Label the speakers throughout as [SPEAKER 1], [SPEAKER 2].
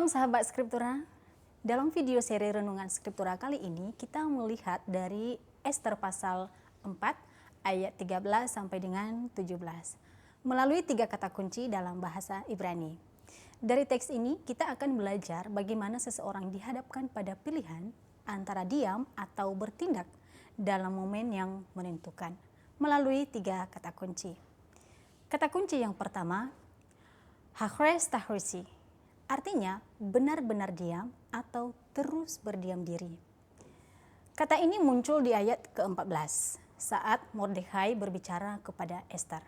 [SPEAKER 1] Shalom sahabat Skriptura. Dalam video seri Renungan Skriptura kali ini kita melihat dari Ester pasal 4 ayat 13 sampai dengan 17 melalui 3 kata kunci dalam bahasa Ibrani. Dari teks ini kita akan belajar bagaimana seseorang dihadapkan pada pilihan antara diam atau bertindak dalam momen yang menentukan melalui 3 kata kunci. Kata kunci yang pertama, Hachres Tahrisi, artinya benar-benar diam atau terus berdiam diri. Kata ini muncul di ayat ke-14 saat Mordekhai berbicara kepada Ester.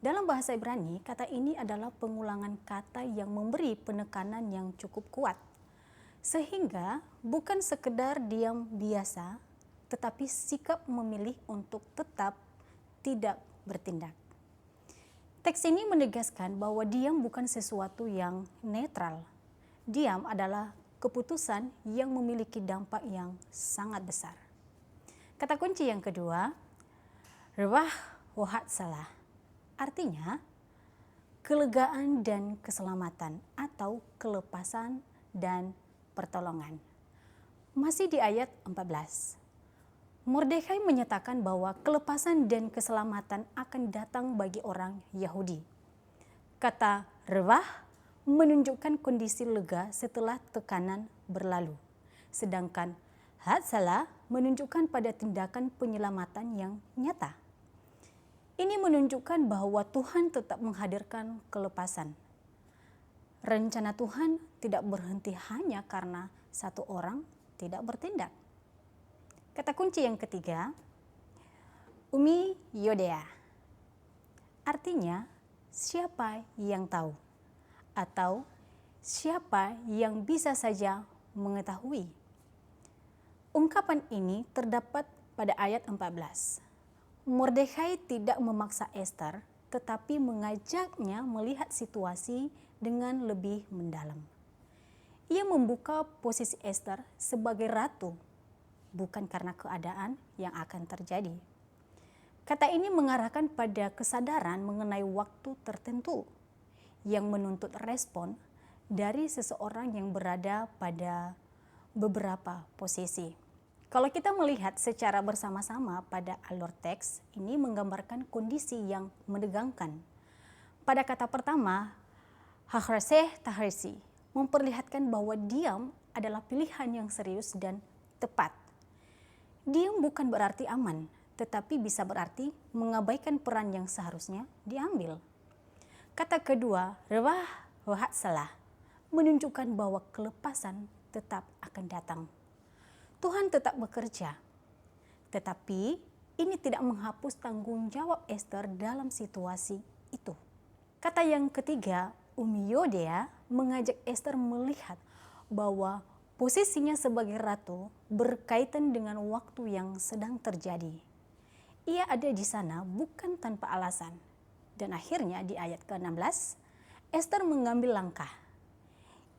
[SPEAKER 1] Dalam bahasa Ibrani, kata ini adalah pengulangan kata yang memberi penekanan yang cukup kuat. Sehingga bukan sekedar diam biasa, tetapi sikap memilih untuk tetap tidak bertindak. Teks ini menegaskan bahwa diam bukan sesuatu yang netral. Diam adalah keputusan yang memiliki dampak yang sangat besar. Kata kunci yang kedua, rewah wahat salah. Artinya, kelegaan dan keselamatan atau kelepasan dan pertolongan. Masih di ayat 14. Mordekhai menyatakan bahwa kelepasan dan keselamatan akan datang bagi orang Yahudi. Kata rewah menunjukkan kondisi lega setelah tekanan berlalu. Sedangkan hatsalah menunjukkan pada tindakan penyelamatan yang nyata. Ini menunjukkan bahwa Tuhan tetap menghadirkan kelepasan. Rencana Tuhan tidak berhenti hanya karena satu orang tidak bertindak. Kata kunci yang ketiga, Umi Yodea. Artinya, siapa yang tahu atau siapa yang bisa saja mengetahui. Ungkapan ini terdapat pada ayat 14. Mordekhai tidak memaksa Ester, tetapi mengajaknya melihat situasi dengan lebih mendalam. Ia membuka posisi Ester sebagai ratu, bukan karena keadaan yang akan terjadi. Kata ini mengarahkan pada kesadaran mengenai waktu tertentu yang menuntut respon dari seseorang yang berada pada beberapa posisi. Kalau kita melihat secara bersama-sama pada alur teks, ini menggambarkan kondisi yang menegangkan. Pada kata pertama, Hachreseh Tahrisi, memperlihatkan bahwa diam adalah pilihan yang serius dan tepat. Diam bukan berarti aman, tetapi bisa berarti mengabaikan peran yang seharusnya diambil. Kata kedua, rewah wahat salah, menunjukkan bahwa kelepasan tetap akan datang. Tuhan tetap bekerja, tetapi ini tidak menghapus tanggung jawab Ester dalam situasi itu. Kata yang ketiga, Umi Yodea, mengajak Ester melihat bahwa posisinya sebagai ratu berkaitan dengan waktu yang sedang terjadi. Ia ada di sana bukan tanpa alasan. Dan akhirnya di ayat ke-16, Ester mengambil langkah.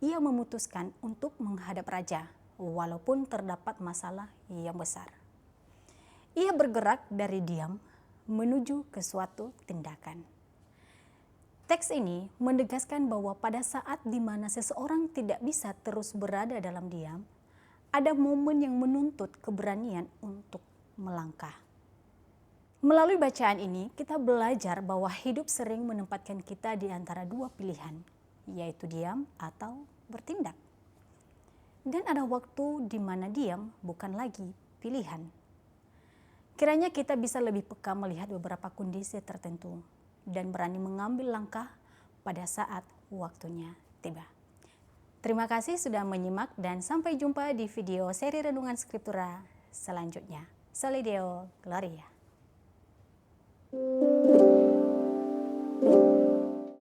[SPEAKER 1] Ia memutuskan untuk menghadap raja, walaupun terdapat masalah yang besar. Ia bergerak dari diam menuju ke suatu tindakan. Teks ini menegaskan bahwa pada saat di mana seseorang tidak bisa terus berada dalam diam, ada momen yang menuntut keberanian untuk melangkah. Melalui bacaan ini, kita belajar bahwa hidup sering menempatkan kita di antara dua pilihan, yaitu diam atau bertindak. Dan ada waktu di mana diam bukan lagi pilihan. Kiranya kita bisa lebih peka melihat beberapa kondisi tertentu dan berani mengambil langkah pada saat waktunya tiba. Terima kasih sudah menyimak dan sampai jumpa di video seri Renungan Skriptura selanjutnya. Soli Deo Gloria.